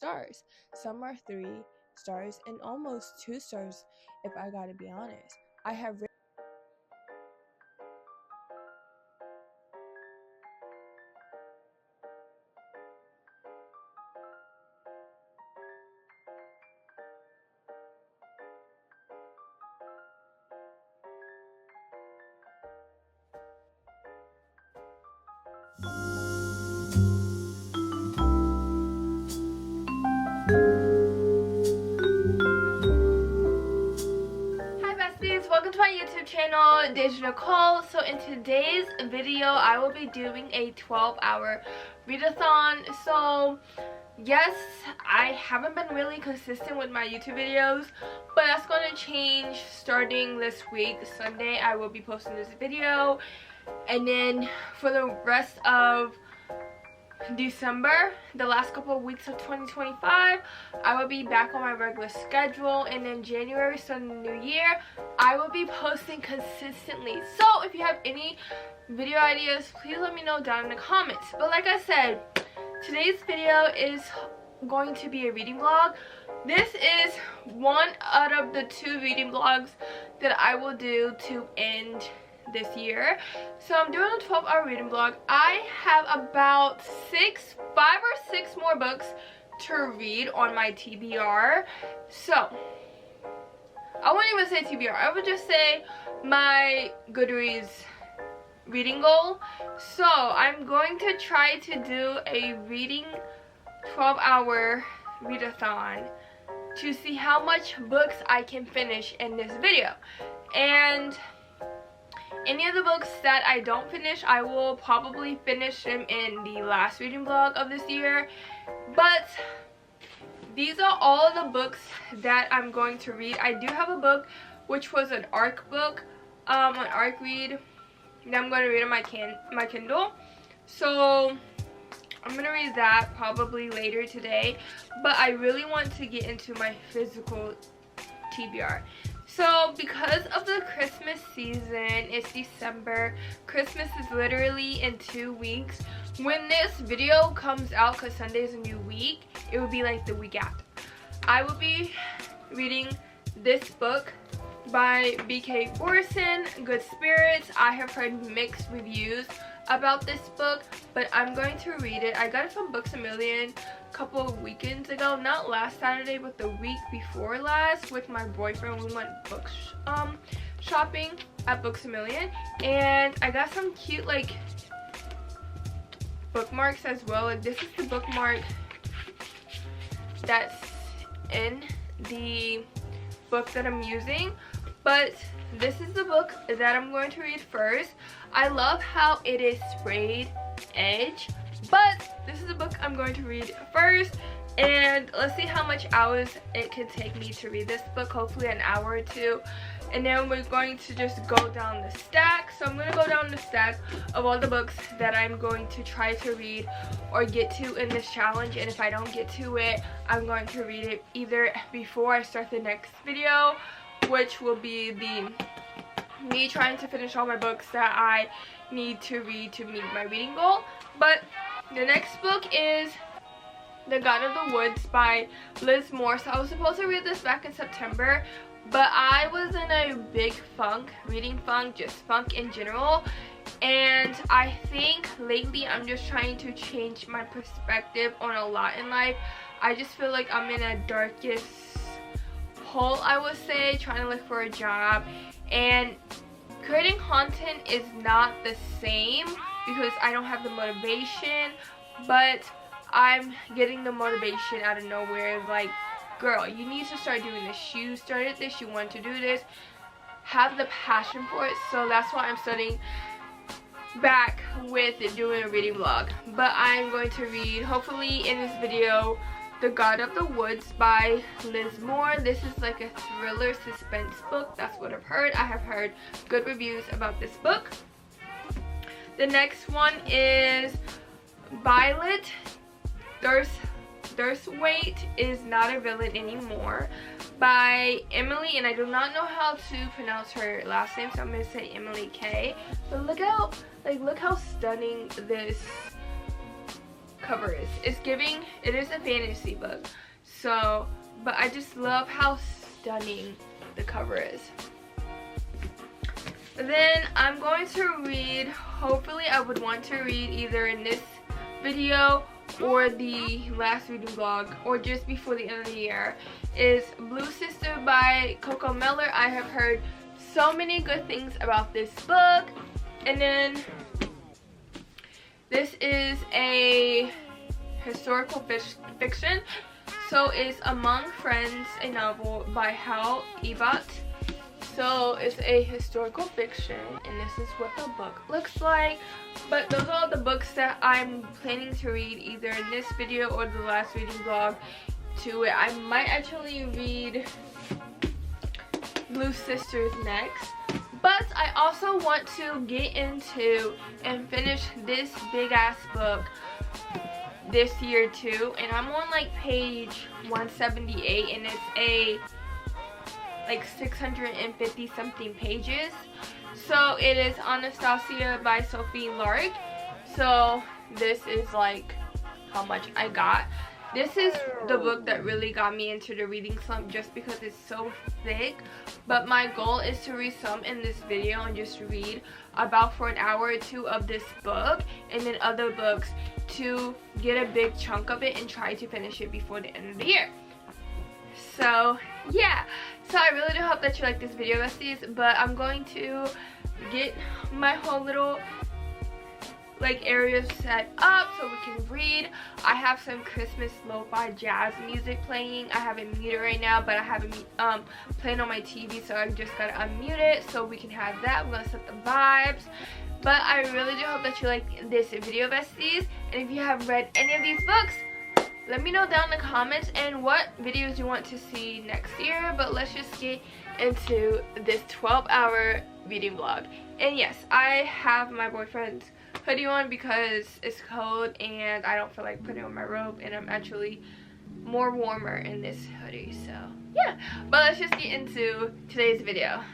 stars. Some are 3 stars and almost 2 stars if I gotta be honest. I have welcome to my YouTube channel, Dajah Nicole. So in today's video, I will be doing a 12-hour readathon. So yes, I haven't been really consistent with my YouTube videos, but that's going to change starting this week. Sunday, I will be posting this video, and then for the rest of December, the last couple of weeks of 2025, I will be back on my regular schedule, and then January, starting the new year, I will be posting consistently. So if you have any video ideas, please let me know down in the comments. But like I said, today's video is going to be a reading vlog. This is one out of the 2 reading vlogs that I will do to end this year. So I'm doing a 12-hour reading vlog. I have about 5 or 6 more books to read on my TBR. So I won't even say TBR, I would just say my Goodreads reading goal. So I'm going to try to do a reading 12-hour readathon to see how much books I can finish in this video. And any of the books that I don't finish, I will probably finish them in the last reading vlog of this year. But these are all the books that I'm going to read. I do have a book which was an ARC book, an ARC read that I'm going to read on my Kindle. So I'm going to read that probably later today. But I really want to get into my physical TBR. So because of the Christmas season, it's December. Christmas is literally in 2 weeks. When this video comes out, because Sunday is a new week, it will be like the week after. I will be reading this book by B.K. Borson, Good Spirits. I have heard mixed reviews about this book, but I'm going to read it. I got it from Books A Million a couple of weekends ago, not last Saturday, but the week before last, with my boyfriend. We went books shopping at Books A Million, and I got some cute like bookmarks as well. Like, this is the bookmark that's in the book that I'm using, but this is the book that I'm going to read first. I love how it is sprayed edge, but this is the book I'm going to read first, and let's see how much hours it can take me to read this book. Hopefully an hour or 2, and then we're going to just go down the stack. So I'm going to go down the stack of all the books that I'm going to try to read or get to in this challenge, and if I don't get to it, I'm going to read it either before I start the next video, which will be me trying to finish all my books that I need to read to meet my reading goal. But the next book is The God of the Woods by Liz Moore. So I was supposed to read this back in September, but I was in a big funk, reading funk, just funk in general. And I think lately I'm just trying to change my perspective on a lot in life. I just feel like I'm in a darkest hole, I would say, trying to look for a job, and creating content is not the same because I don't have the motivation, but I'm getting the motivation out of nowhere. It's like, girl, you need to start doing this. You started this, you want to do this, have the passion for it. So that's why I'm starting back with doing a reading vlog. But I'm going to read, hopefully in this video, The God of the Woods by Liz Moore. This is like a thriller suspense book. That's what I've heard. I have heard good reviews about this book. The next one is Violet Thirstwaite Is Not a Villain Anymore by Emily, and I do not know how to pronounce her last name, so I'm going to say Emily K. But look how stunning this cover is. It is a fantasy book. So, but I just love how stunning the cover is. Then I'm going to read, hopefully I would want to read either in this video or the last reading vlog, or just before the end of the year, is Blue Sister by Coco Miller. I have heard so many good things about this book. And then this is a historical fiction. So it's Among Friends, a novel by Hal Ebott. So it's a historical fiction, and this is what the book looks like. But those are all the books that I'm planning to read either in this video or the last reading vlog to it. I might actually read Blue Sisters next. But I also want to get into and finish this big ass book this year too. And I'm on like page 178, and it's a like 650 something pages. So it is Anastasia by Sophie Lark. So this is like how much I got. This is the book that really got me into the reading slump, just because it's so thick. But my goal is to read some in this video and just read about for an hour or two of this book, and then other books to get a big chunk of it and try to finish it before the end of the year. So yeah, so I really do hope that you like this video, besties. But I'm going to get my whole little like area set up so we can read. I have some Christmas lo-fi jazz music playing. I have it muted right now, but I have it playing on my TV, so I just gotta unmute it so we can have that. We're gonna set the vibes. But I really do hope that you like this video, besties. And if you have read any of these books, let me know down in the comments and what videos you want to see next year. But let's just get into this 12-hour reading vlog. And yes, I have my boyfriend's hoodie on because it's cold and I don't feel like putting on my robe, and I'm actually more warmer in this hoodie. So yeah, but let's just get into today's video.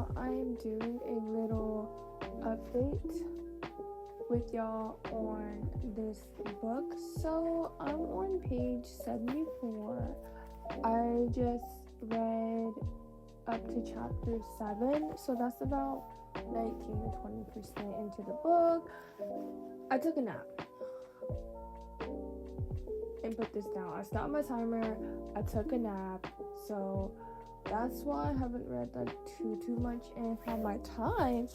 so I'm doing a little update with y'all on this book. So I'm on page 74. I just read up to chapter 7, so that's about 19 to 20% into the book. I took a nap and put this down. I stopped my timer, I took a nap, so that's why I haven't read like too much, and my time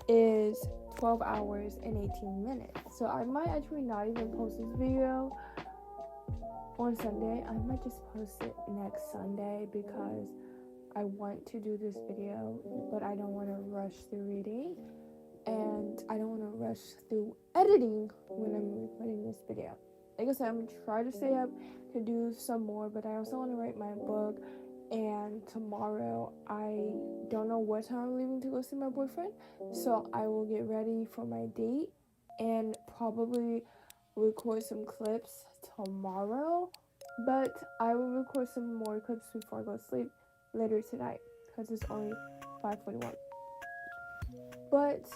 is 12 hours and 18 minutes. So I might actually not even post this video on Sunday. I might just post it next Sunday because I want to do this video, but I don't want to rush through reading, and I don't want to rush through editing when I'm recording this video. Like I said, I'm going to try to stay up to do some more, but I also want to write my book, and tomorrow I don't know what time I'm leaving to go see my boyfriend, so I will get ready for my date and probably record some clips tomorrow, but I will record some more clips before I go to sleep later tonight because it's only 5:41. But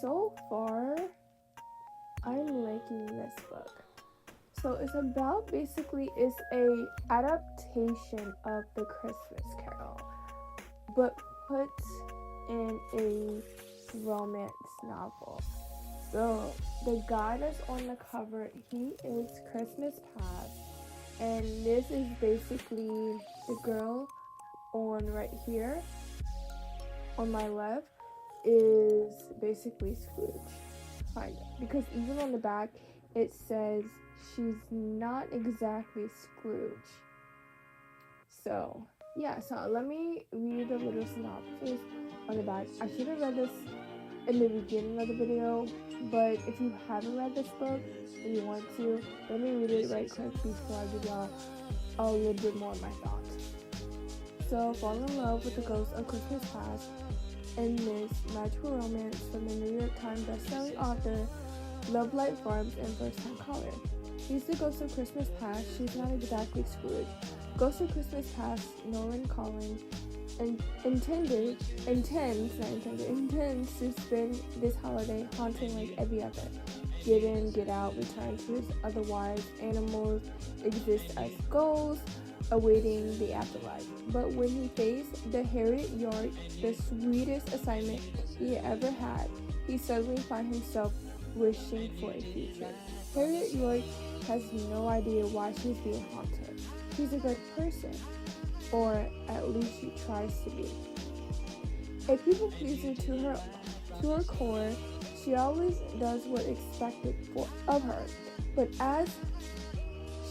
so far I'm liking this book. So it's about, basically it's a adaptation of the Christmas Carol, but put in a romance novel. So the guy that's on the cover, he is Christmas Past, and this is basically the girl on right here on my left is basically Scrooge, kind of, because even on the back it says she's not exactly Scrooge. So yeah, so let me read a little synopsis on the back. I should have read this in the beginning of the video, but if you haven't read this book and you want to, let me read it right quick before I give y'all a little bit more of my thoughts. So, fall in love with the ghost of Christmas Past in this magical romance from the New York Times bestselling author, Love Light Farms, and first-time caller. She's the ghost of Christmas Past. She's not exactly Scrooge. Ghost of Christmas Past, Nolan Collins, intends to spend this holiday haunting like every other. Get in, get out, return to his otherwise. Animals exist as ghosts, awaiting the afterlife. But when he faced the Harriet York, the sweetest assignment he ever had, he suddenly found himself wishing for a future. Harriet York has no idea why she's being haunted. She's a good person, or at least she tries to be. A people pleaser to her core, she always does what's expected of her. But as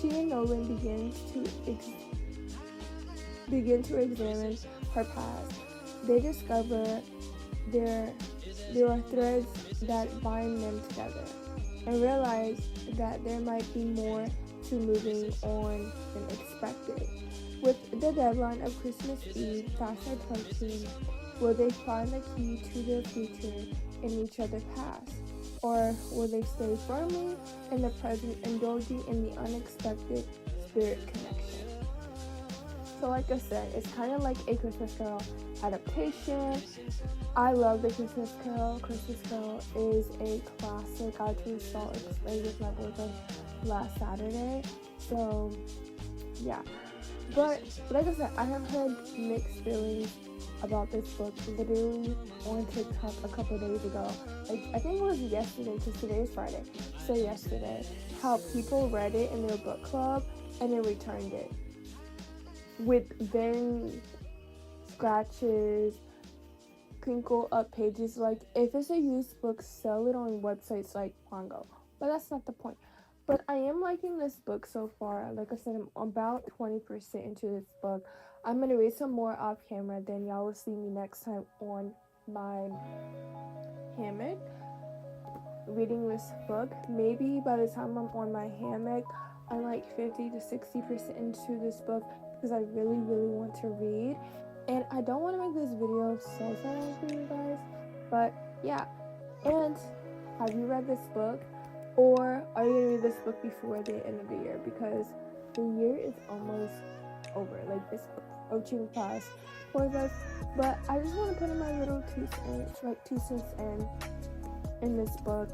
she and Nolan begin to examine her past, they discover there are threads that bind them together, and realize that there might be more to moving on than expected. With the deadline of Christmas Eve fast approaching, will they find the key to their future in each other's past? Or will they stay firmly in the present, indulging in the unexpected spirit connection? So like I said, it's kind of like a Christmas Carol adaptation. I love the Christmas Carol. Christmas Carol is a classic. I actually saw it played with my boyfriend last Saturday. So yeah. But like I said, I have heard mixed feelings about this book literally on TikTok a couple days ago. Like, I think it was yesterday, because today is Friday. So yesterday, how people read it in their book club and then returned it with then scratches, crinkle up pages. Like, if it's a used book, sell it on websites like Pongo. But that's not the point. But I am liking this book so far. Like I said, I'm about 20% into this book. I'm going to read some more off camera, then y'all will see me next time on my hammock reading this book. Maybe by the time I'm on my hammock, I'm like 50 to 60% into this book because I really want to read. And I don't want to make this video so long for you guys. But yeah. And have you read this book? Or are you going to read this book before the end of the year? Because the year is almost over. Like, it's approaching past 45, but I just want to put in my little 2 cents in this book.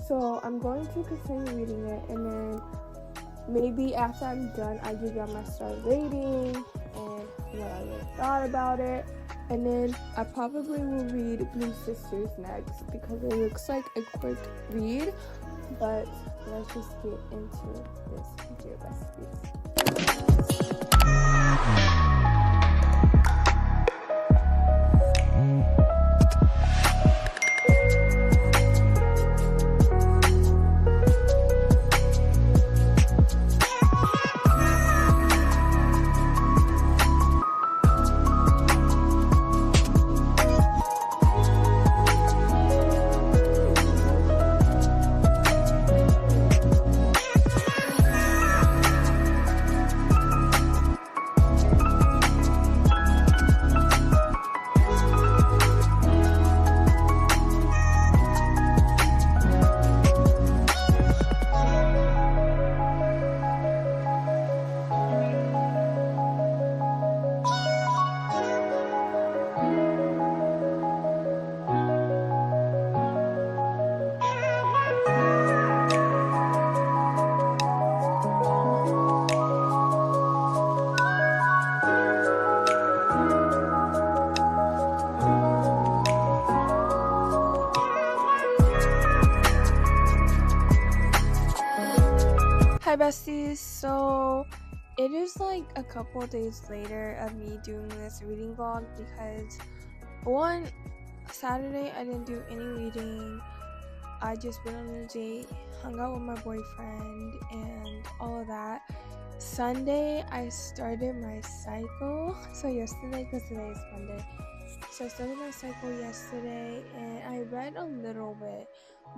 So I'm going to continue reading it, and then maybe after I'm done, I give y'all my star rating and what I really thought about it. And then I probably will read Blue Sisters next because it looks like a quick read. But let's just get into this Dear Besties. Hi besties, so it is like a couple days later of me doing this reading vlog because one, Saturday I didn't do any reading. I just went on a date, hung out with my boyfriend and all of that. Sunday I started my cycle, so yesterday, because today is Monday, so I started my cycle yesterday and I read a little bit,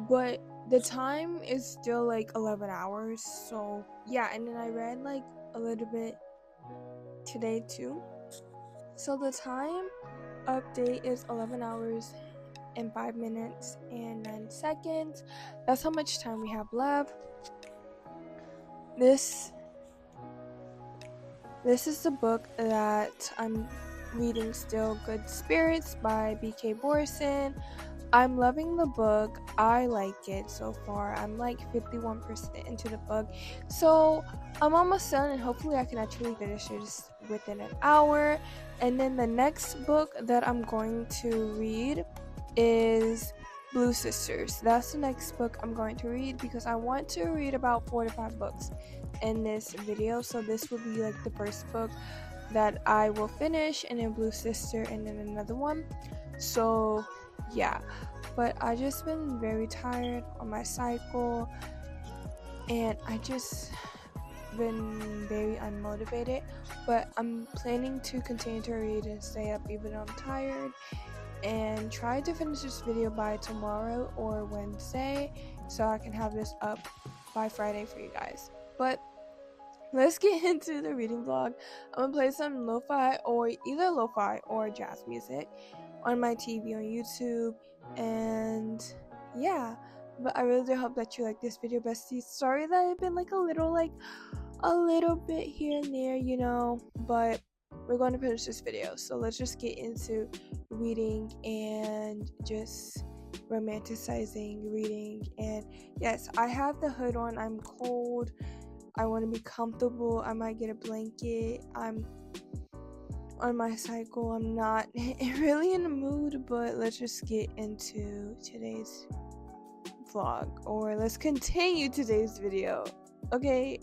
but the time is still like 11 hours, so yeah. And then I read like a little bit today too, so the time update is 11 hours and 5 minutes and 9 seconds. That's how much time we have left. This is the book that I'm reading still, Good Spirits by B.K. Borson. I'm loving the book. I like it so far. I'm like 51% into the book, so I'm almost done, and hopefully I can actually finish it just within an hour. And then the next book that I'm going to read is Blue Sisters. That's the next book I'm going to read because I want to read about 4 to 5 books in this video, so this will be like the first book that I will finish, and then Blue Sister, and then another one. So yeah, but I just been very tired on my cycle, and I just been very unmotivated, but I'm planning to continue to read and stay up even though I'm tired, and try to finish this video by tomorrow or Wednesday so I can have this up by Friday for you guys. But let's get into the reading vlog. I'm gonna play some lo-fi or either lo-fi or jazz music on my TV on YouTube, and yeah. But I really do hope that you like this video, besties. Sorry that I've been like a little bit here and there, you know, but we're going to finish this video, so let's just get into reading and just romanticizing reading. And yes, I have the hood on. I'm cold. I want to be comfortable. I might get a blanket. I'm on my cycle. I'm not really in the mood, but let's just get into today's vlog, or let's continue today's video. Okay.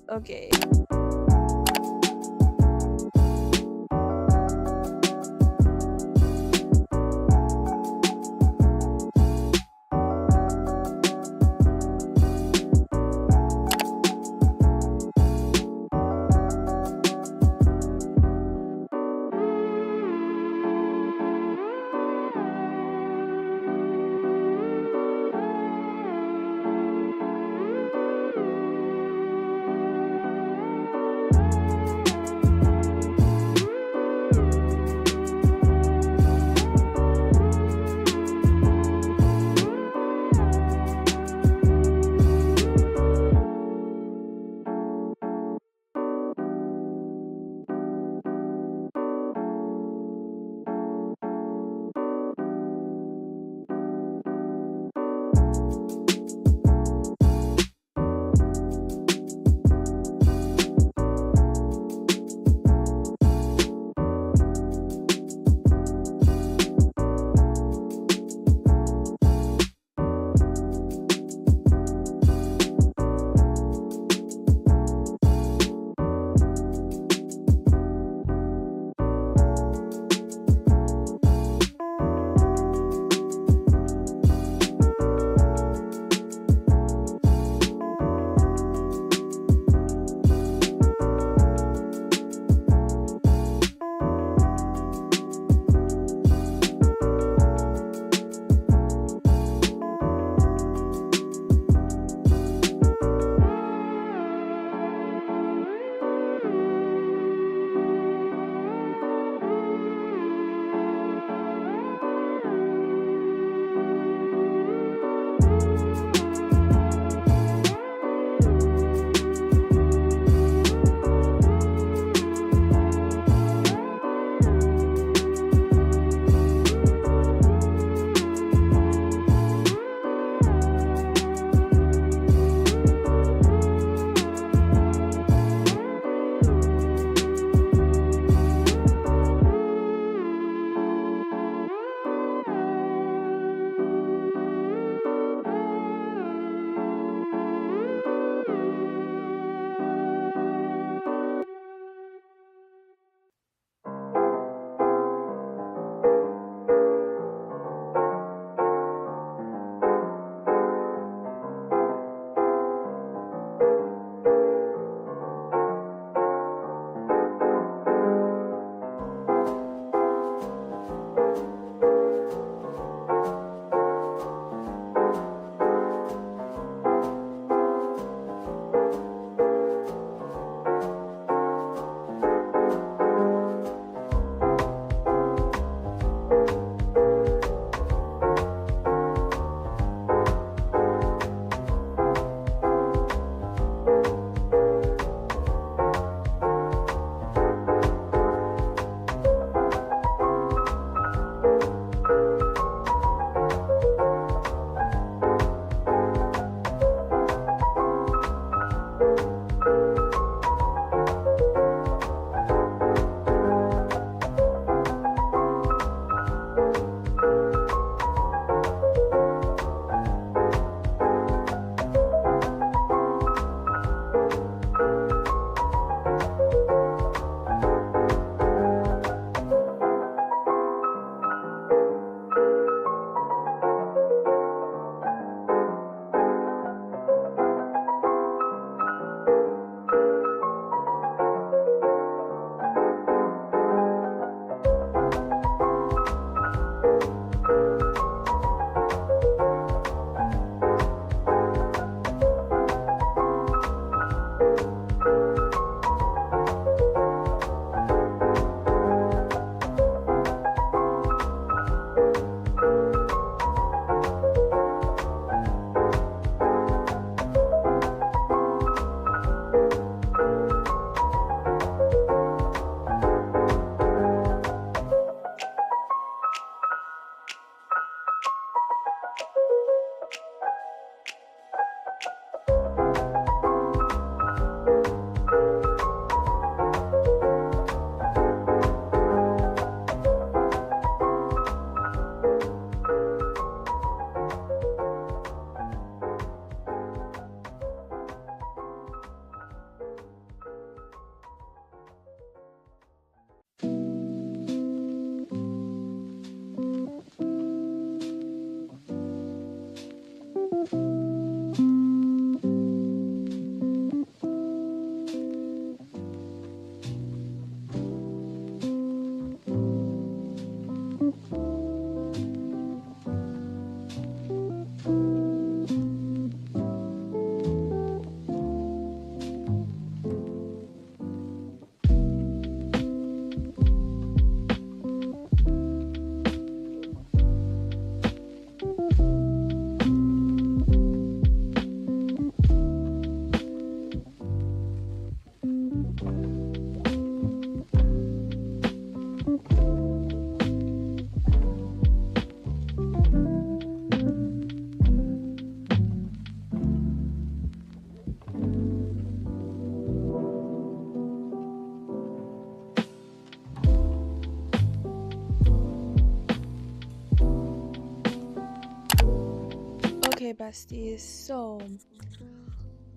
besties. So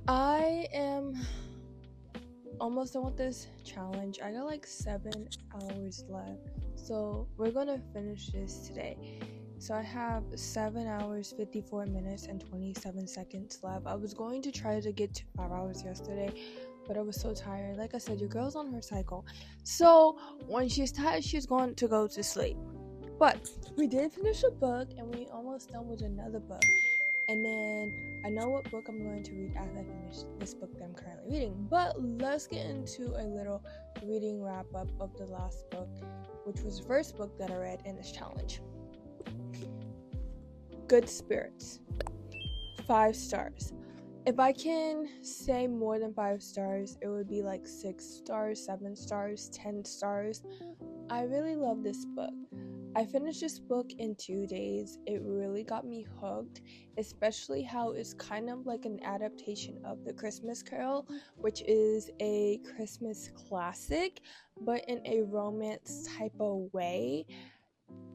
I am almost done with this challenge. I got like 7 hours left, so we're gonna finish this today. So I have 7 hours 54 minutes and 27 seconds left. I was going to try to get to 5 hours yesterday, but I was so tired. Like I said, your girl's on her cycle, so when she's tired, she's going to go to sleep. But we did finish a book, and we almost done with another book. And then I know what book I'm going to read after I finish this book that I'm currently reading. But let's get into a little reading wrap up of the last book, which was the first book that I read in this challenge. Good Spirits. 5 stars. If I can say more than 5 stars, it would be like 6 stars, 7 stars, 10 stars. I really love this book. I finished this book in 2 days. It really got me hooked, especially how it's kind of like an adaptation of The Christmas Carol, which is a Christmas classic, but in a romance type of way.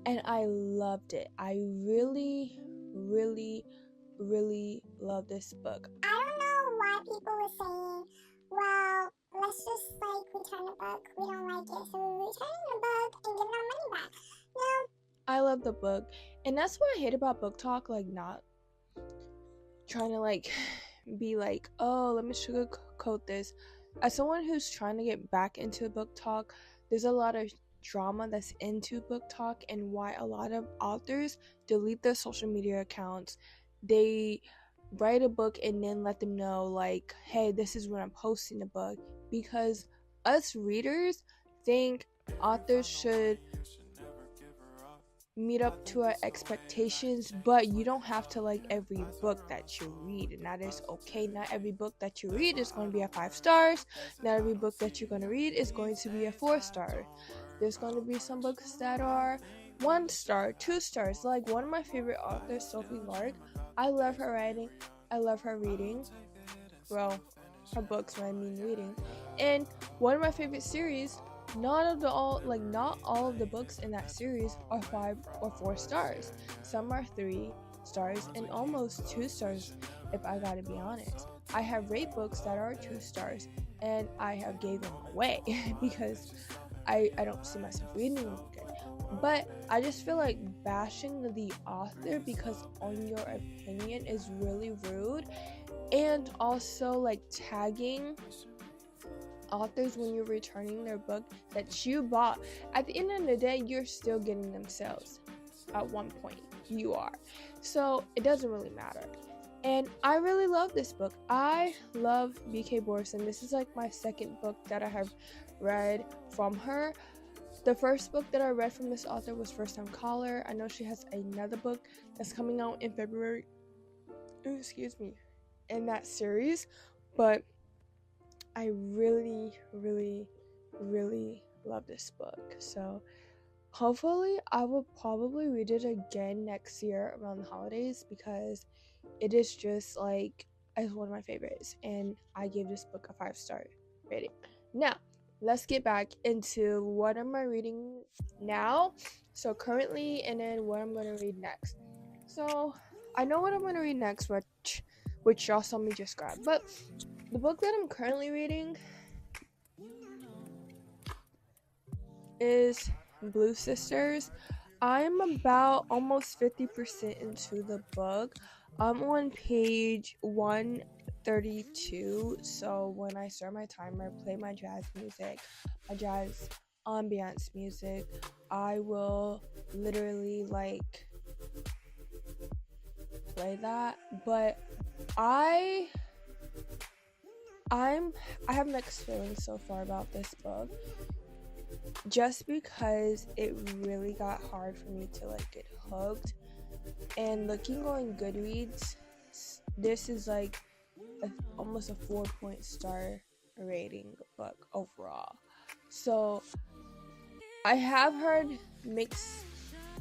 And I loved it. I really, really, really love this book. I don't know why people were saying, well, let's just return the book. We don't like it, so we're returning the book and giving our money back. No. I love the book, and that's what I hate about book talk, not trying to be like, oh, let me sugarcoat this. As someone who's trying to get back into book talk, there's a lot of drama that's into book talk, and why a lot of authors delete their social media accounts. They write a book and then let them know hey, this is when I'm posting the book, because us readers think authors should meet up to our expectations, but you don't have to like every book that you read, and that is okay. Not every book that you read is going to be a 5 stars. Not every book that you're going to read is going to be a 4 star. There's going to be some books that are 1 star, 2 stars. Like one of my favorite authors, Sophie Lark. I love her writing. I love her reading. Well, her books when I mean reading. And one of my favorite series, not all of the books in that series are 5 or 4 stars. Some are 3 stars and almost 2 stars, if I gotta be honest. I have rate books that are 2 stars, and I have gave them away because I don't see myself reading them again. But I just feel like bashing the author because on your opinion is really rude, and also tagging authors when you're returning their book that you bought. At the end of the day, you're still getting them sales. At one point you are, so it doesn't really matter. And I really love this book. I love BK Borson. This is my second book that I have read from her. The first book that I read from this author was First Time Caller. I know she has another book that's coming out in February, in that series, but I really, really, really love this book. So hopefully I will probably read it again next year around the holidays, because it is just it's one of my favorites, and I gave this book a 5-star rating. Now let's get back into what am I reading now. So currently, and then what I'm going to read next. So I know what I'm going to read next, which y'all saw me just grab, but the book that I'm currently reading is Blue Sisters. I'm about almost 50% into the book. I'm on page 132, so when I start my timer, play my jazz music, my jazz ambiance music, I will literally play that. But I have mixed feelings so far about this book, just because it really got hard for me to get hooked. And looking on Goodreads, this is almost a 4-star rating book overall. So I have heard mixed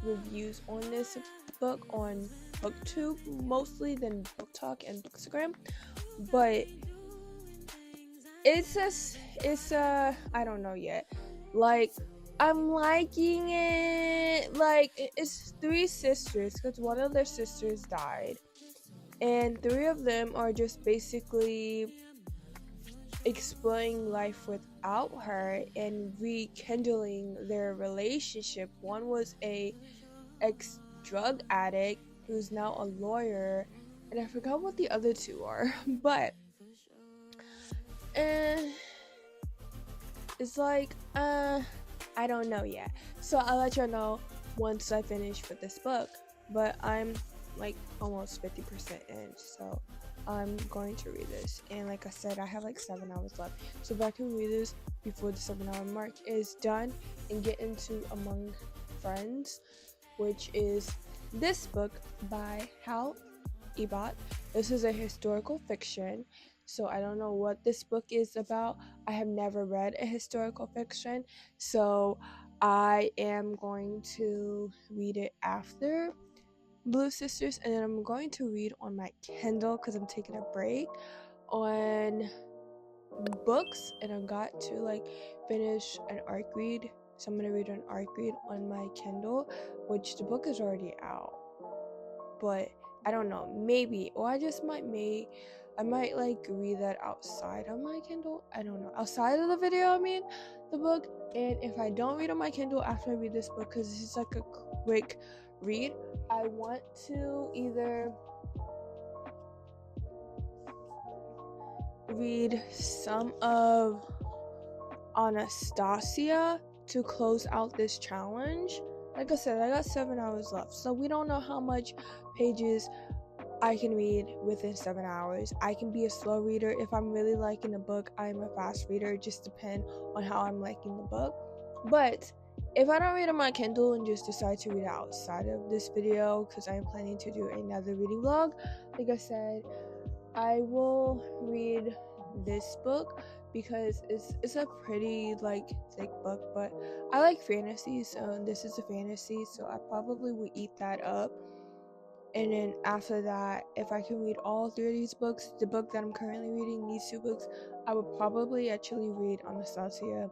reviews on this book on BookTube mostly than Book Talk and Bookstagram, but it's I don't know yet. I'm liking it. It's 3 sisters, because one of their sisters died, and 3 of them are just basically exploring life without her and rekindling their relationship. One was a ex-drug addict who's now a lawyer, and I forgot what the other 2 are, but it's like I don't know yet, so I'll let y'all know once I finish with this book. But I'm like almost 50% in, so I'm going to read this. And like I said, I have like 7 hours left, so if I can read this before the 7-hour mark is done and get into Among Friends, which is this book by Hal Ebott. This is a historical fiction, so I don't know what this book is about. I have never read a historical fiction, so I am going to read it after Blue Sisters, and then I'm going to read on my Kindle because I'm taking a break on books, and I got to like finish an arc read, so I'm gonna read an arc read on my Kindle, which the book is already out, but I don't know, maybe, or I might like read that outside on my Kindle. I don't know, outside of the video, I mean the book. And if I don't read on my Kindle after I read this book, because this is like a quick read, I want to either read some of Anastasia to close out this challenge. Like I said, I got 7 hours left, so we don't know how much pages I can read within 7 hours. I can be a slow reader. If I'm really liking the book, I'm a fast reader. It just depends on how I'm liking the book. But if I don't read on my Kindle and just decide to read outside of this video, because I'm planning to do another reading vlog, like I said, I will read this book because it's a pretty like thick book, but I like fantasy, so this is a fantasy, so I probably would eat that up. And then after that, if I can read all 3 of these books, the book that I'm currently reading, these 2 books, I would probably actually read Anastasia,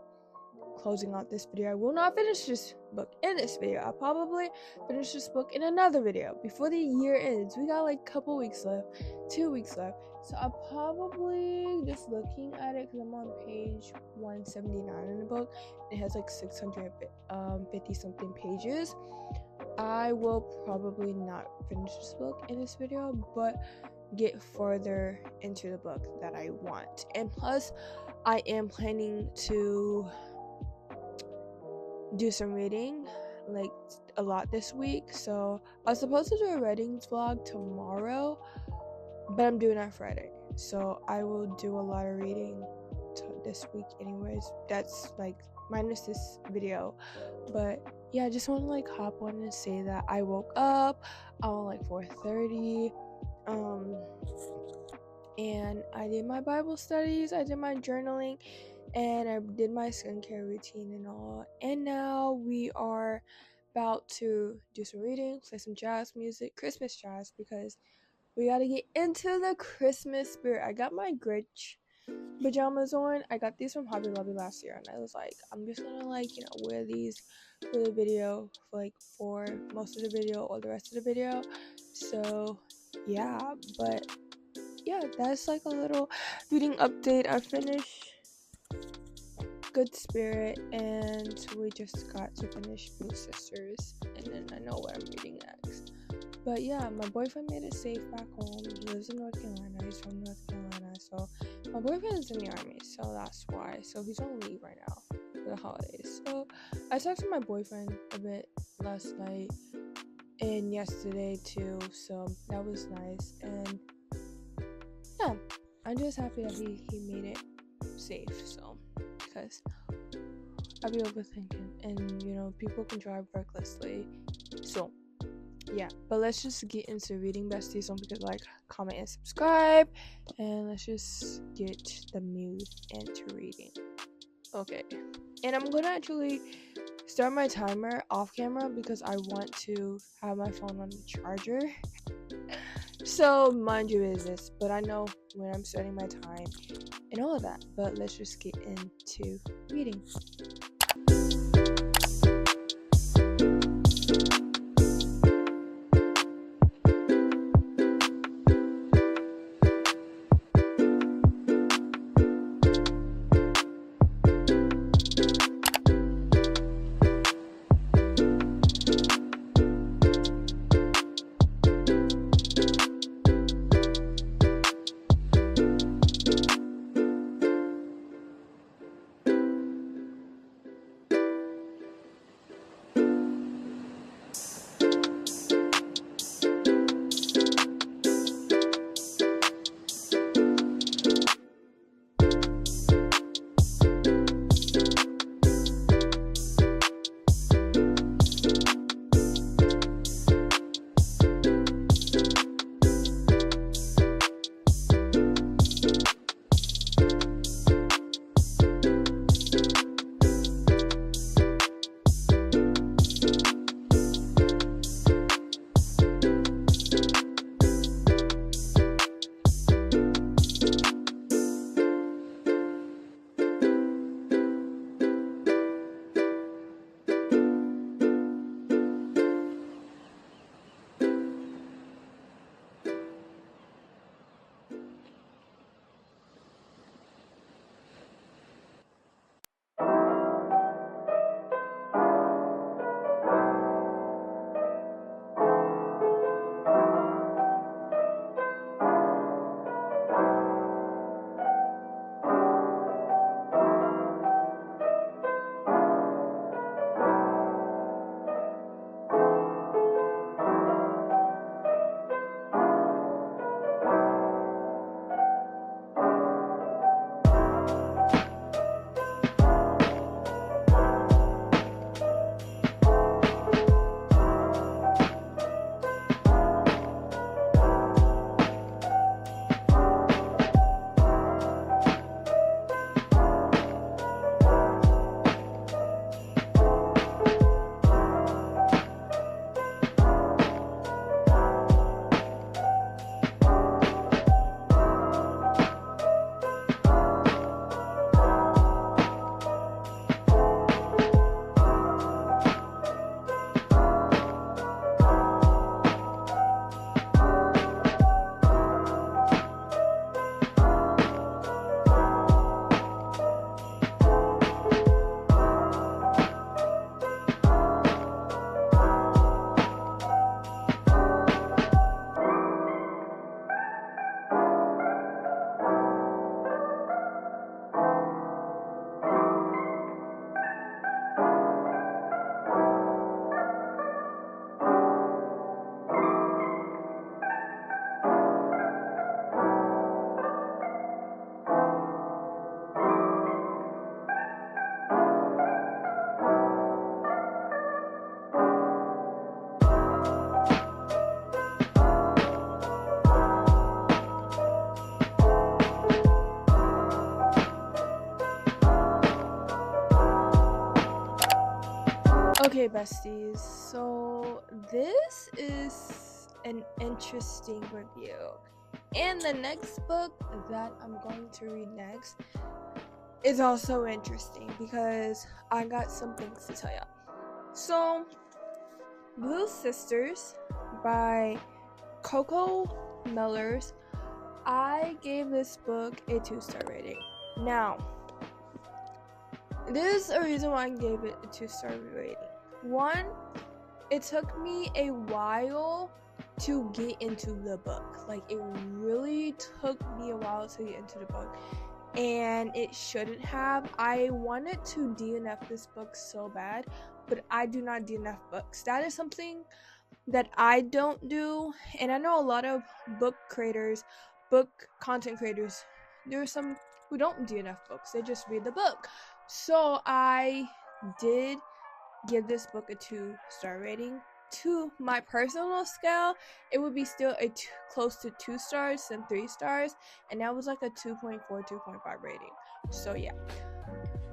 closing out this video. I will not finish this book in this video. I'll probably finish this book in another video before the year ends. We got like a couple weeks left, 2 weeks left, so I'll probably, just looking at it, because I'm on page 179 in the book, it has like 650 something pages. I will probably not finish this book in this video, but get further into the book that I want. And plus, I am planning to do some reading, like a lot this week. So I was supposed to do a readings vlog tomorrow, but I'm doing that Friday, so I will do a lot of reading this week anyways. That's like minus this video, but yeah, I just want to like hop on and say that I woke up around like 4:30, and I did my Bible studies, I did my journaling, and I did my skincare routine and all. And now we are about to do some reading, play some jazz music, Christmas jazz, because we gotta get into the Christmas spirit. I got my Grinch pajamas on. I got these from Hobby Lobby last year, and I was like, I'm just gonna like, you know, wear these for the video, for most of the video or the rest of the video. So yeah, but yeah, that's like a little reading update. I finished Good Spirit, and we just got to finish Blue Sisters, and then I know what I'm reading next. But yeah, my boyfriend made it safe back home. He lives in North Carolina. He's from North Carolina, so my boyfriend is in the army, so that's why. So he's on leave right now for the holidays. So I talked to my boyfriend a bit last night and yesterday too, so that was nice. And yeah, I'm just happy that he made it safe. So because I be overthinking, and you know, people can drive recklessly. So yeah, but let's just get into reading, besties. Don't forget to like, comment, and subscribe, and let's just get the mood into reading. Okay, and I'm gonna actually start my timer off camera because I want to have my phone on the charger. So mind your business, but I know when I'm setting my time and all of that. But let's just get into reading. Okay, besties, so this is an interesting review, and the next book that I'm going to read next is also interesting because I got some things to tell you. So, Blue Sisters by Coco Mellers, I gave this book a 2-star rating. Now, there's a reason why I gave it a 2-star rating. One, it took me a while to get into the book. Like, it really took me a while to get into the book, and it shouldn't have. I wanted to DNF this book so bad, but I do not DNF books. That is something that I don't do, and I know a lot of book creators, book content creators, there are some who don't DNF books. They just read the book. So I did give this book a 2-star rating. To my personal scale, it would be still close to 2 stars than 3 stars, and that was like a 2.4, 2.5 rating. So yeah,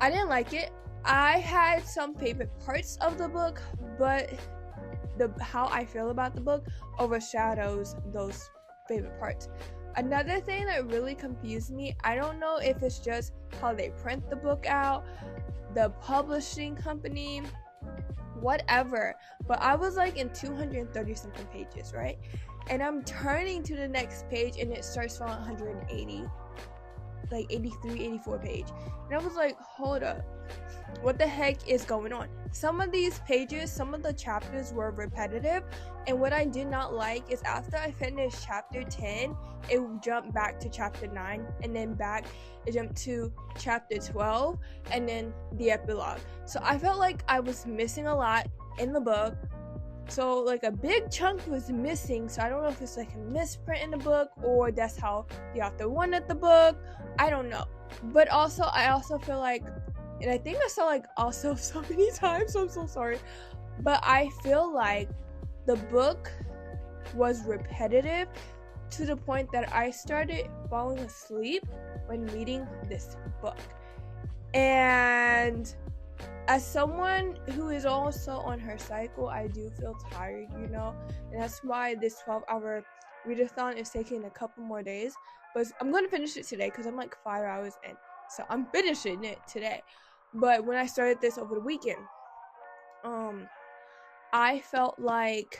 I didn't like it. I had some favorite parts of the book, but how I feel about the book overshadows those favorite parts. Another thing that really confused me, I don't know if it's just how they print the book out, the publishing company, whatever, but I was like in 230 something pages, right? And I'm turning to the next page and it starts from 180, like 83, 84 page. And I was like, hold up, what the heck is going on? Some of these pages, some of the chapters were repetitive, and what I did not like is after I finished chapter 10, it jumped back to chapter 9, and then back, it jumped to chapter 12, and then the epilogue. So I felt like I was missing a lot in the book. So like a big chunk was missing, so I don't know if it's like a misprint in the book or that's how the author wanted the book. I don't know. But also, I also feel like, and I think I saw like also so many times, so I'm so sorry, but I feel like the book was repetitive to the point that I started falling asleep when reading this book. And as someone who is also on her cycle, I do feel tired, and that's why this 12-hour readathon is taking a couple more days, but I'm going to finish it today because I'm like 5 hours in, so I'm finishing it today. But when I started this over the weekend, I felt like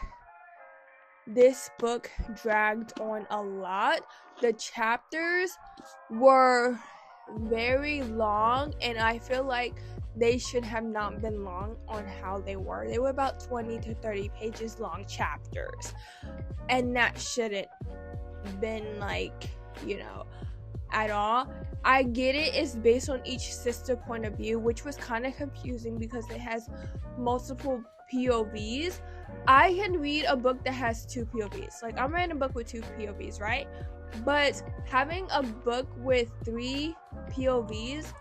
this book dragged on a lot. The chapters were very long, and I feel like they should have not been long on how they were. They were about 20 to 30 pages long chapters, and that shouldn't been like, at all. I get it, it's based on each sister point of view, which was kind of confusing because it has multiple POVs. I can read a book that has 2 POVs. Like, I'm reading a book with 2 POVs, right? But having a book with 3 POVs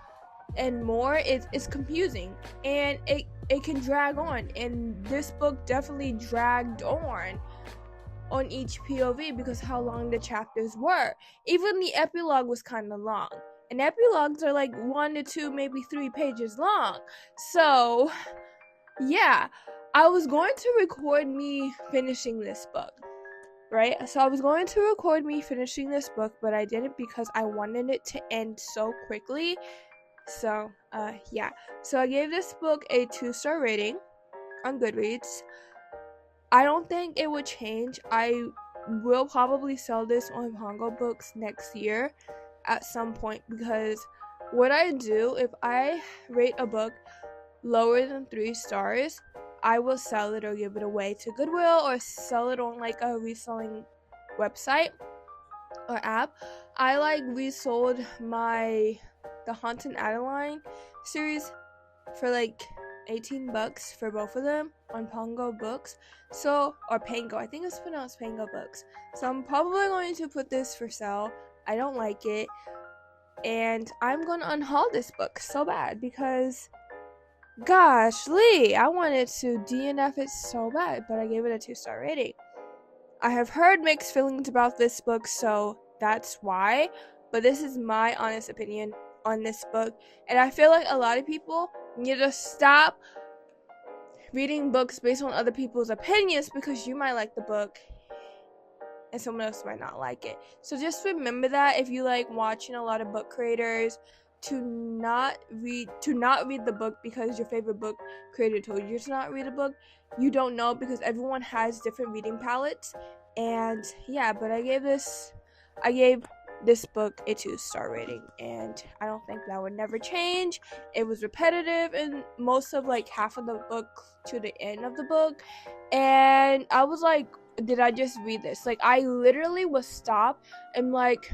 and more is confusing, and it can drag on, and this book definitely dragged on each POV because how long the chapters were. Even the epilogue was kind of long, and epilogues are like 1 to 2, maybe 3 pages long. So yeah, I was going to record me finishing this book, right? So I was going to record me finishing this book, but I didn't because I wanted it to end so quickly. So yeah, so I gave this book a 2-star rating on Goodreads. I don't think it would change. I will probably sell this on Pongo Books next year at some point, because what I do, if I rate a book lower than 3 stars, I will sell it or give it away to Goodwill or sell it on like a reselling website or app. I like resold the Haunted Adeline series for like $18 for both of them on Pongo Books. So, or Pango, I think it's pronounced Pango Books. So I'm probably going to put this for sale. I don't like it, and I'm going to unhaul this book so bad because, gosh, Lee, I wanted to DNF it so bad, but I gave it a 2-star rating. I have heard mixed feelings about this book, so that's why, but this is my honest opinion on this book, and I feel like a lot of people need to stop reading books based on other people's opinions, because you might like the book and someone else might not like it. So just remember that if you like watching a lot of book creators, to not read the book because your favorite book creator told you to not read a book. You don't know, because everyone has different reading palettes. And yeah, but I gave this book a 2-star rating, and I don't think that would never change. It was repetitive in most of like half of the book to the end of the book, and I was like, did I just read this? Like, I literally was stopped and like,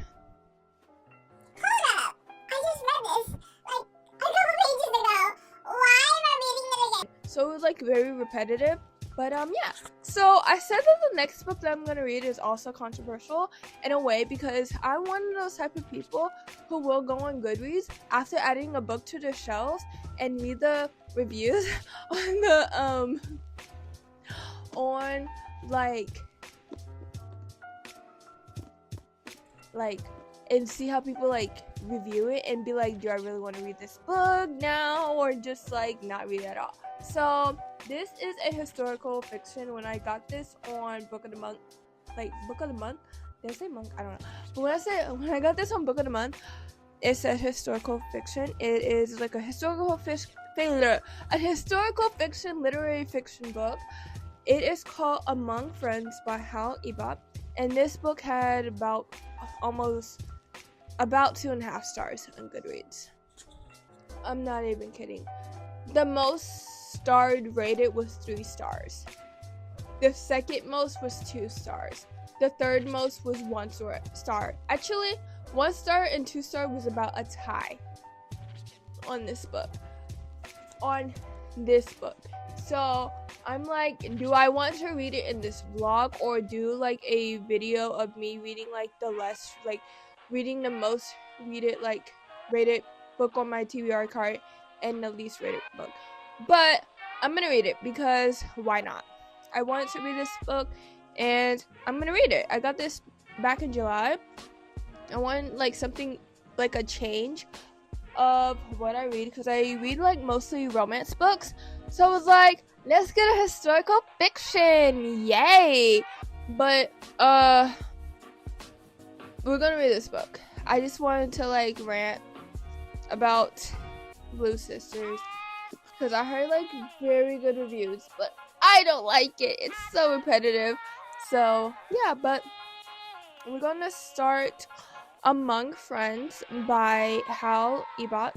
Hold up! I just read this like a couple pages ago. Why am I reading it again? so it was like very repetitive. But yeah, so I said that the next book that I'm gonna read is also controversial in a way, because I'm one of those type of people who will go on Goodreads after adding a book to their shelves and read the reviews on the on like and see how people like review it and be like, do I really want to read this book now, or just like not read it at all? So this is a historical fiction. When I got this on Book of the Month, did I say monk? I don't know. But when I got this on Book of the Month, it's a historical fiction. It is like a historical fiction, literary fiction book. It is called Among Friends by Hal Ebott, and this book had about 2.5 stars on Goodreads. I'm not even kidding. The most starred rated was 3 stars. The second most was 2 stars. The third most was 1 star. Actually, 1 star and 2 star was about a tie on this book. So I'm like, do I want to read it in this vlog, or do like a video of me reading like reading the most rated book on my TBR card and the least rated book? But I'm gonna read it because why not? I wanted to read this book and I'm gonna read it. I got this back in July. I want like something like a change of what I read, because I read like mostly romance books. So I was like, let's get a historical fiction, yay! But we're gonna read this book. I just wanted to like rant about Blue Sisters, because I heard like very good reviews, but I don't like it. It's so repetitive. So yeah, but we're gonna start Among Friends by Hal Ebott.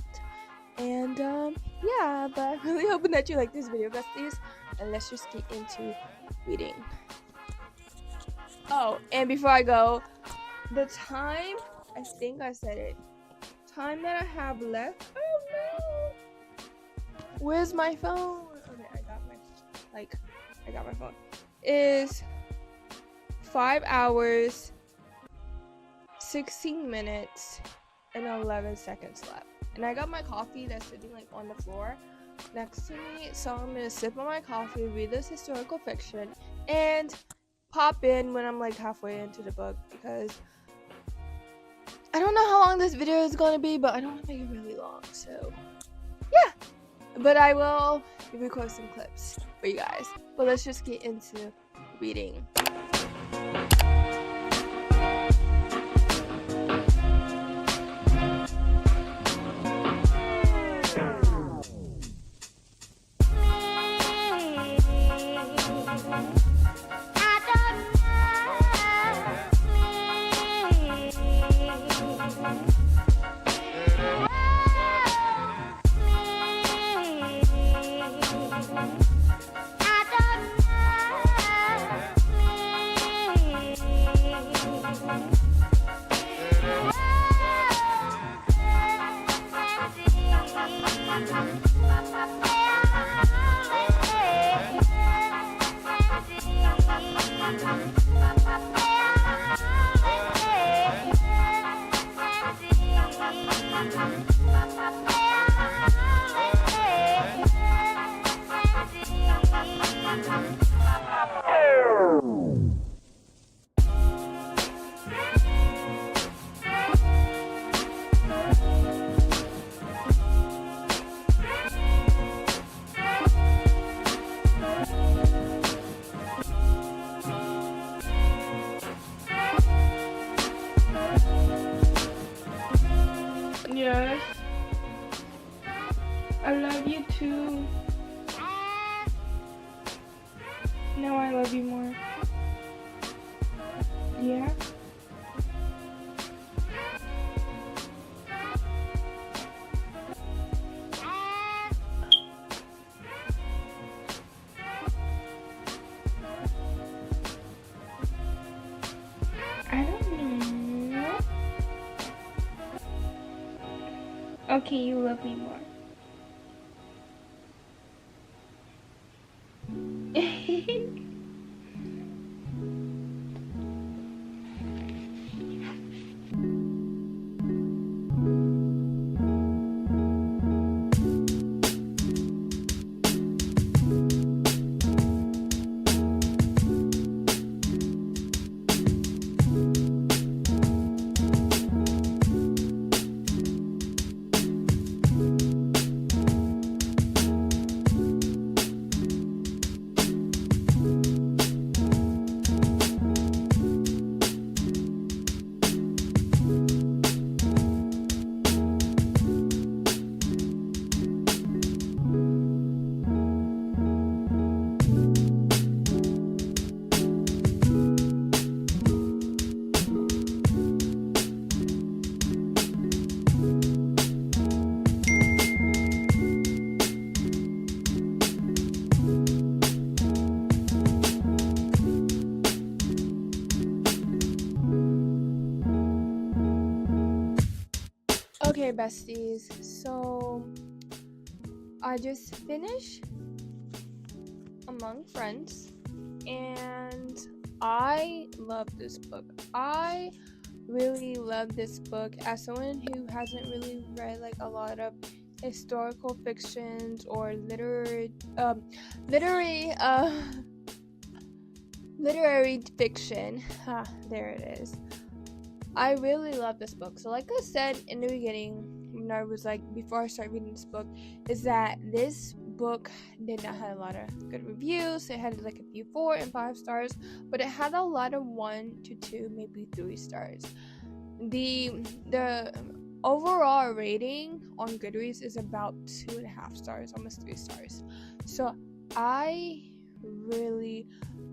And yeah, but I'm really hoping that you like this video, besties. And let's just get into reading. Oh, and before I go, the time, I think I said it. Time that I have left. Oh no! Where's my phone? Okay, I got my phone. Is 5 hours, 16 minutes, and 11 seconds left. And I got my coffee that's sitting like on the floor next to me, so I'm gonna sip on my coffee, read this historical fiction, and pop in when I'm like halfway into the book, because I don't know how long this video is gonna be, but I don't want to make it really long. So yeah, but I will record some clips for you guys. But let's just get into reading. I love you too. Now I love you more. Yeah? I don't know. Okay, you love me more. Okay, besties, so I just finished Among Friends, and I love this book. I really love this book. As someone who hasn't really read like a lot of historical fictions or literary fiction, there it is. I really love this book. So like I said in the beginning, when I was like, before I started reading this book, is that this book did not have a lot of good reviews. It had like a few 4 and 5 stars, but it had a lot of 1 to 2, maybe 3 stars. The overall rating on Goodreads is about 2.5 stars, almost 3 stars. So I really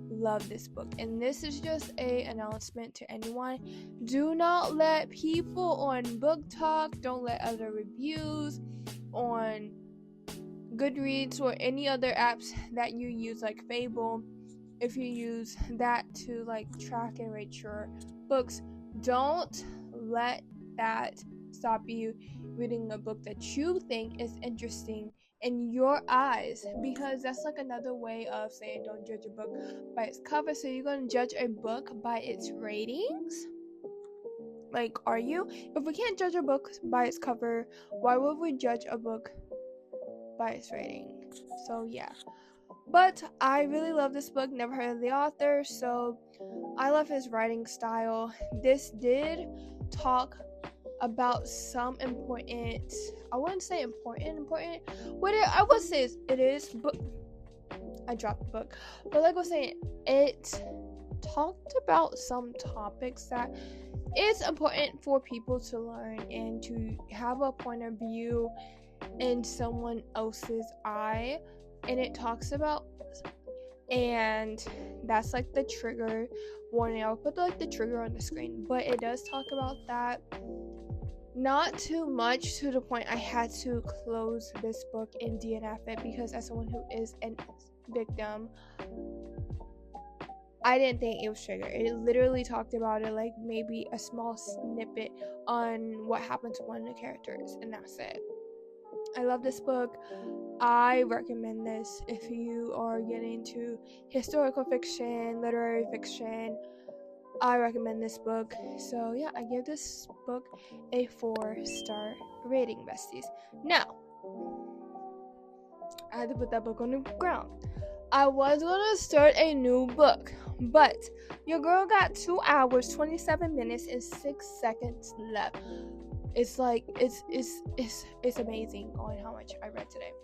love this book, and this is just a announcement to anyone. Do not let people on Book Talk, don't let other reviews on Goodreads or any other apps that you use like Fable, if you use that to like track and rate your books, don't let that stop you reading a book that you think is interesting in your eyes, because that's like another way of saying don't judge a book by its cover. So you're going to judge a book by its ratings? Like, are you? If we can't judge a book by its cover, why would we judge a book by its rating? So yeah, but I really love this book. Never heard of the author, so I love his writing style. This did talk about some important, I wouldn't say important, what I would say is it is, but I dropped the book, but like I was saying, it talked about some topics that is important for people to learn and to have a point of view in someone else's eye, and it talks about, and that's like the trigger warning. I'll put like the trigger on the screen, but it does talk about that. Not too much to the point I had to close this book and DNF it, because as someone who is a victim, I didn't think it was triggered. It literally talked about it like maybe a small snippet on what happened to one of the characters, and that's it. I love this book. I recommend this if you are getting into historical fiction, literary fiction. I recommend this book. So yeah, I give this book a 4-star rating, besties. Now, I had to put that book on the ground. I was gonna start a new book, but your girl got 2 hours, 27 minutes, and 6 seconds left. It's like it's amazing on how much I read today.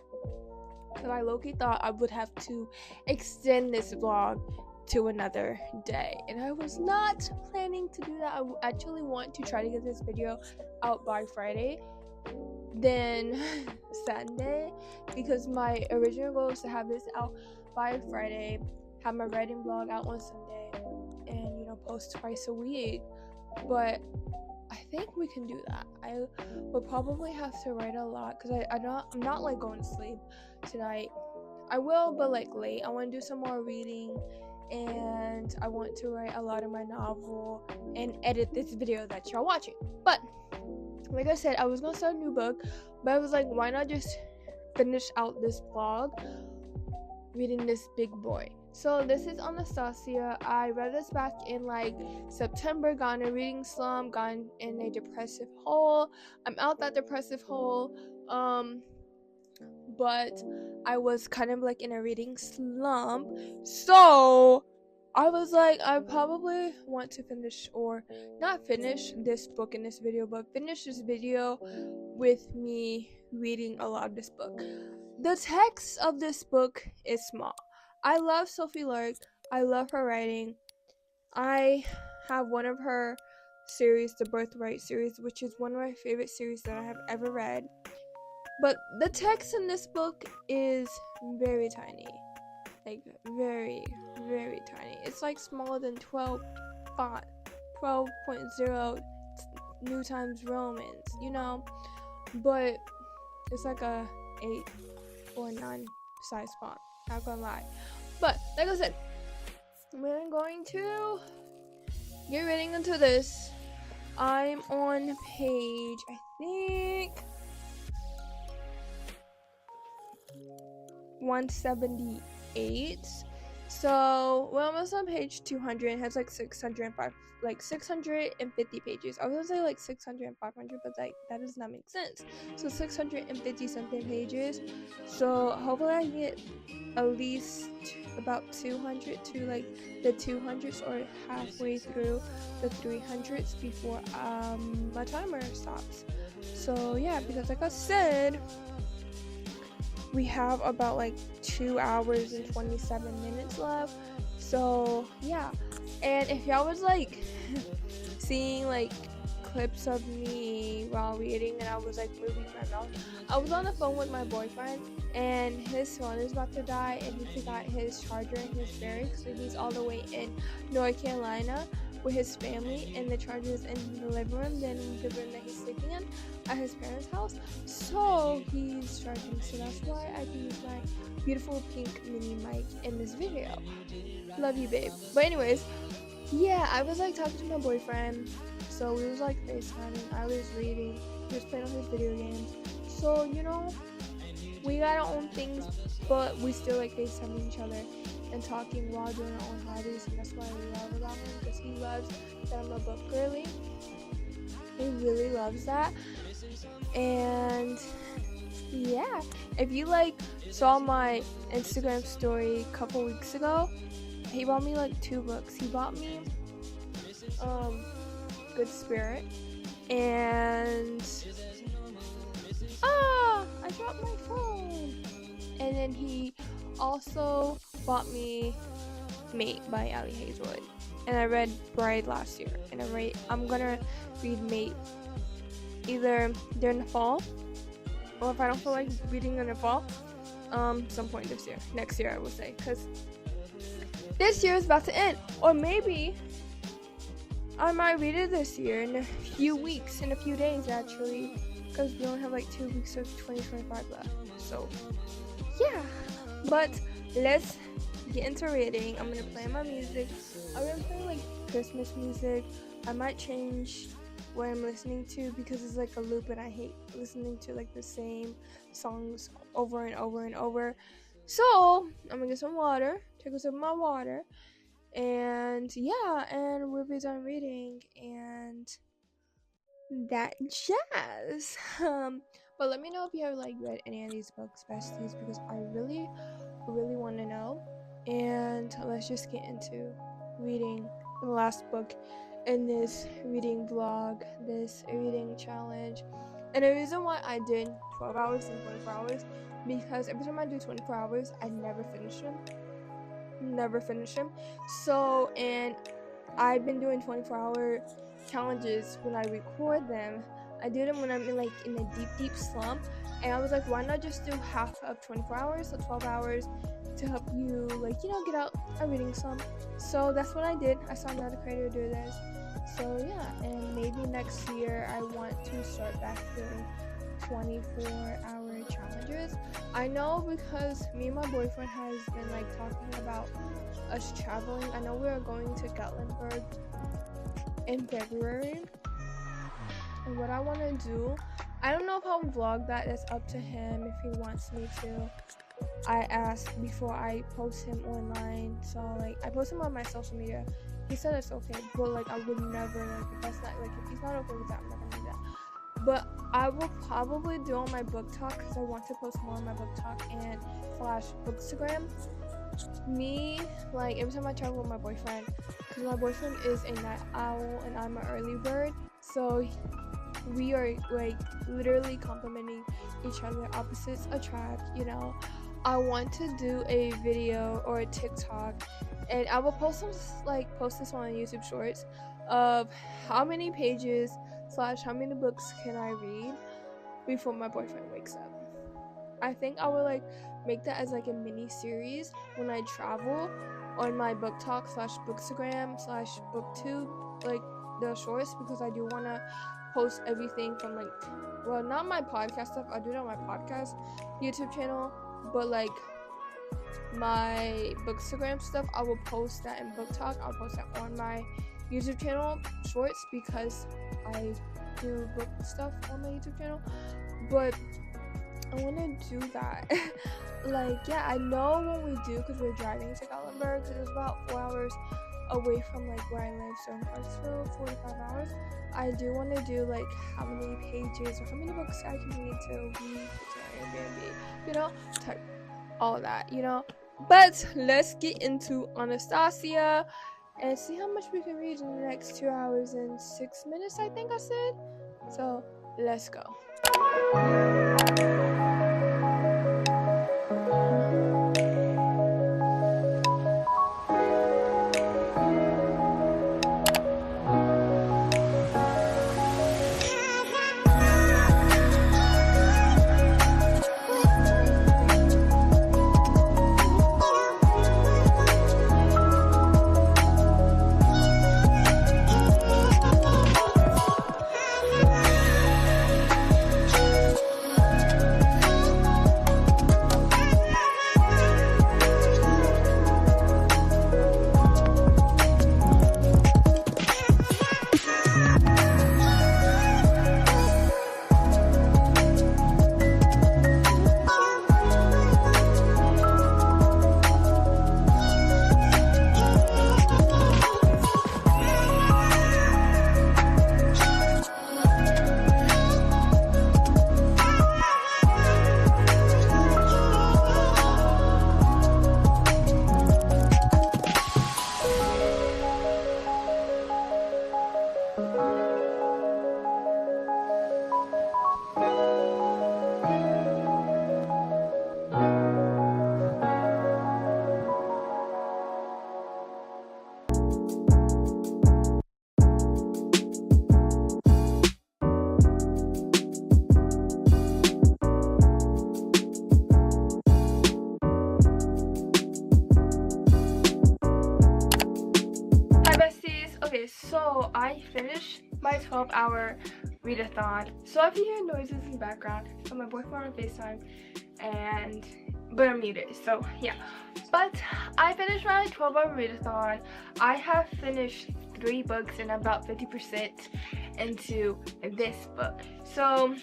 Cause I low-key thought I would have to extend this vlog to another day, and I was not planning to do that. I actually want to try to get this video out by Friday. Then Sunday, because my original goal is to have this out by Friday, have my writing blog out on Sunday, and post twice a week. But I think we can do that. I will probably have to write a lot, because I'm not like going to sleep tonight. I will, but like late. I want to do some more reading, and I want to write a lot of my novel and edit this video that y'all watching. But like I said, I was gonna start a new book, but I was like, why not just finish out this blog reading this big boy. So this is Anastasia. I read this back in like September, got in a reading slump, got in a depressive hole. I'm out that depressive hole, but I was kind of like in a reading slump, so I was like, I probably want to finish, or not finish this book in this video, but finish this video with me reading a lot of this book. The text of this book is small. I love Sophie Lark. I love her writing. I have one of her series, the Birthright series, which is one of my favorite series that I have ever read. But the text in this book is very tiny. Like, very, very tiny. It's like smaller than 12 font. 12.0 New Times Romans, But it's like a 8 or 9 size font. Not gonna lie. But, like I said, we're going to get reading into this. I'm on page, I think, 178. So we're almost on page 200. It has like 650 pages. I was gonna say like 600 and 500, but that does not make sense. So 650 something pages. So hopefully I can get at least about 200 to like the 200s, or halfway through the 300s before my timer stops. So yeah, because like I said, we have about like 2 hours and 27 minutes left. So yeah, and if y'all was like seeing like clips of me while reading and I was like moving my mouth, I was on the phone with my boyfriend, and his phone is about to die, and he forgot his charger in his bag, so he's all the way in North Carolina with his family, and the charger is in the living room, then the room that he's sleeping in at his parents' house. So he's charging, so that's why I can use my beautiful pink mini mic in this video. Love you, babe. But anyways, yeah, I was like talking to my boyfriend, so we was like FaceTiming, I was reading, he was playing on his video games. So we got our own things, but we still like FaceTiming each other and talking while doing our own hobbies, and that's why I love about him, because he loves that I'm a book girly. He really loves that. And yeah, if you like saw my Instagram story a couple weeks ago, he bought me like 2 books. He bought me Good Spirit, and I dropped my phone. And then he also bought me Mate by Ali Hazelwood, and I read Bride last year, and I'm gonna read Mate either during the fall, or if I don't feel like reading in the fall, some point next year I will say, because this year is about to end, or maybe I might read it this year in a few weeks, in a few days actually, because we only have like 2 weeks of 2025 left. So yeah, but let's get into reading. I'm gonna play my music. I'm gonna play like Christmas music. I might change what I'm listening to, because it's like a loop, and I hate listening to like the same songs over and over and over. So I'm gonna get some water, take a sip of my water, and yeah, and we'll be done reading and that jazz. But let me know if you have like read any of these books, besties, because I really want to know. And let's just get into reading the last book in this reading vlog, this reading challenge. And the reason why I did 12 hours and 24 hours, because every time I do 24 hours, I never finish them. So, and I've been doing 24-hour challenges when I record them. I do them when I'm in a deep slump. And I was like, why not just do half of 24 hours, so 12 hours, to help you get out a reading slump. So that's what I did. I saw another creator do this. So yeah, and maybe next year I want to start back doing 24-hour challenges. I know because me and my boyfriend has been talking about us traveling. I know we are going to Gatlinburg in February, and what I want to do, I don't know if I'll vlog that. That's up to him if he wants me to. I asked before I post him online, so I post him on my social media. He said it's okay, but I would never if that's not if he's not okay with that, I'm not gonna do that. But I will probably do on my book talk because I want to post more on my book talk and /bookstagram. Me, every time I travel with my boyfriend, because my boyfriend is a night owl and I'm an early bird, so we are literally complimenting each other. Opposites attract, I want to do a video or a TikTok, and I will post this one on YouTube Shorts of how many pages / how many books can I read before my boyfriend wakes up. I think I will make that as a mini series when I travel on my book talk / bookstagram / booktube, the shorts, because I do want to post everything from well, not my podcast stuff, I do it on my podcast YouTube channel, but my bookstagram stuff, I will post that in book talk. I'll post that on my YouTube channel shorts because I do book stuff on my YouTube channel. But I want to do that. Yeah, I know when we do, because we're driving to Gatlinburg, because it's about 4 hours away from where I live, so in Hartsville, 45 hours. I do want to do how many pages or how many books I can read to week to Airbnb, type all that, But let's get into Anastasia and see how much we can read in the next 2 hours and 6 minutes, I think I said. So let's go. So I finished my 12-hour readathon. So if you hear noises in the background, so my boyfriend on FaceTime, but I'm muted, so yeah. But I finished my 12-hour readathon. I have finished 3 books and about 50% into this book. So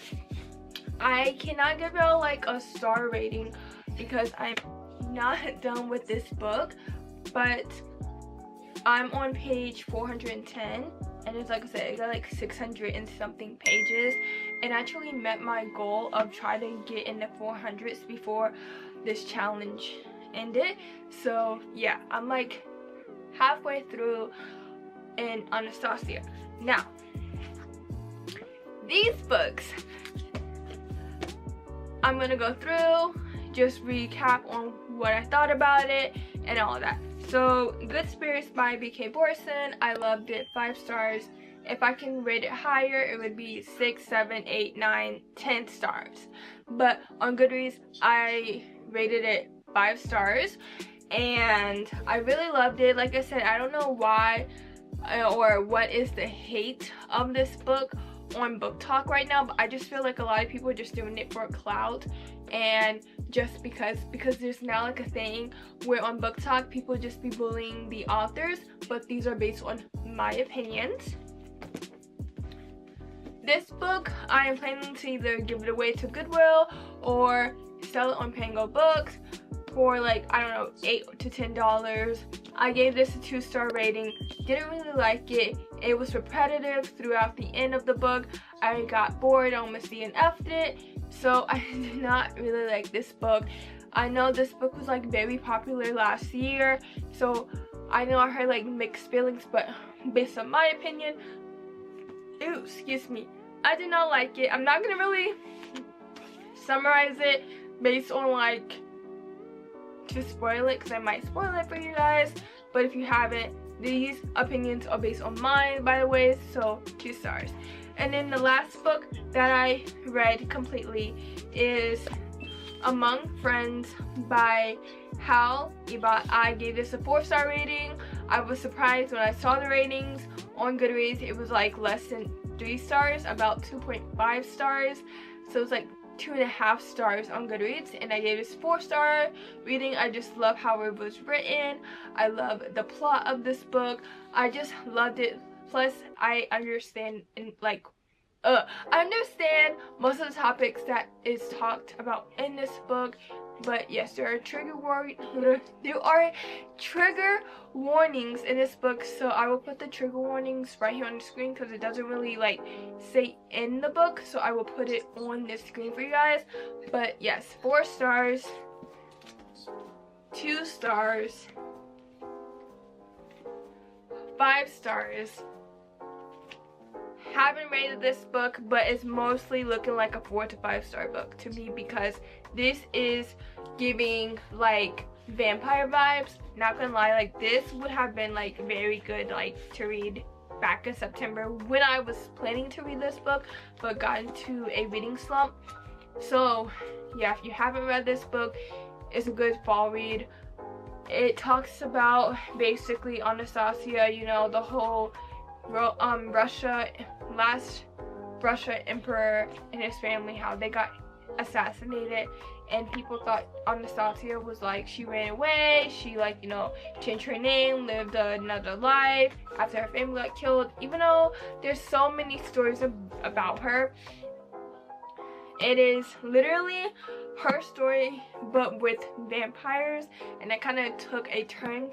I cannot give y'all a star rating because I'm not done with this book, but I'm on page 410, and it's I said, it got 600 and something pages, and actually met my goal of trying to get in the 400s before this challenge ended. So yeah, I'm halfway through in Anastasia. Now, these books, I'm gonna go through, just recap on what I thought about it and all that. So, Good Spirits by B.K. Borson, I loved it, 5 stars. if I can rate it higher, it would be 6, 7, 8, 9, 10 stars. But on Goodreads, I rated it 5 stars, and I really loved it. Like I said, I don't know why or what is the hate of this book on Book Talk right now, but I just feel like a lot of people are just doing it for clout, and just because there's now like a thing where on Book Talk people just be bullying the authors, but these are based on my opinions. This book, I am planning to either give it away to Goodwill or sell it on Pango Books for like, I don't know, $8 to $10. I gave this a 2-star rating. Didn't really like it. It was repetitive throughout the end of the book. I got bored, almost DNF'd it. So I did not really like this book. I know this book was like very popular last year, so I know I heard like mixed feelings, but based on my opinion, I did not like it. I'm not gonna really summarize it based on like to spoil it, because I might spoil it for you guys, but if you haven't, these opinions are based on mine, by the way, so 2 stars. And then the last book that I read completely is Among Friends by Hal Ebat. I gave this a 4-star rating. I was surprised when I saw the ratings on Goodreads. It was like less than 3 stars, about 2.5 stars, so it's like 2.5 stars on Goodreads, and I gave this 4-star reading. I just love how it was written. I love the plot of this book. I just loved it. Plus, I understand I understand most of the topics that is talked about in this book, but yes, there are trigger warnings in this book, so I will put the trigger warnings right here on the screen because it doesn't really like say in the book, so I will put it on the screen for you guys. But yes, 4 stars, 2 stars, 5 stars. Haven't rated this book, but it's mostly looking like a 4 to 5 star book to me, because this is giving like vampire vibes. Not gonna lie, like this would have been like very good like to read back in September when I was planning to read this book, but got into a reading slump. So yeah, if you haven't read this book, it's a good fall read. It talks about basically Anastasia, you know, the whole last Russia emperor and his family, how they got assassinated, and people thought Anastasia was like, she ran away, she like, you know, changed her name, lived another life after her family got killed. Even though there's so many stories about her, it is literally her story but with vampires, and that kind of took a turn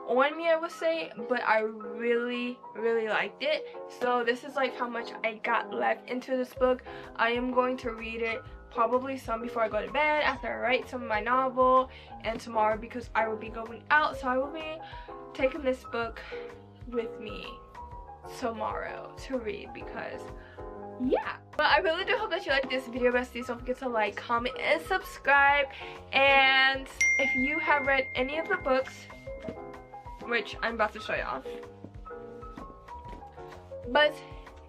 on me, I would say, but I really liked it. So this is like how much I got left into this book. I am going to read it probably some before I go to bed, after I write some of my novel, and tomorrow because I will be going out, so I will be taking this book with me tomorrow to read, because yeah. But I really do hope that you like this video, besties. Don't forget to like, comment, and subscribe. And if you have read any of the books, which I'm about to show y'all, but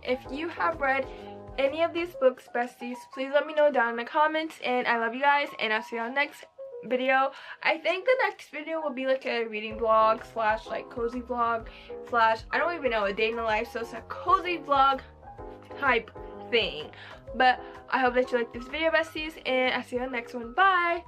if you have read any of these books, besties, please let me know down in the comments. And I love you guys, and I'll see y'all next video. I think the next video will be like a reading vlog slash like cozy vlog slash, I don't even know, a day in the life, so it's a cozy vlog type thing. But I hope that you like this video, besties, and I'll see you on the next one. Bye.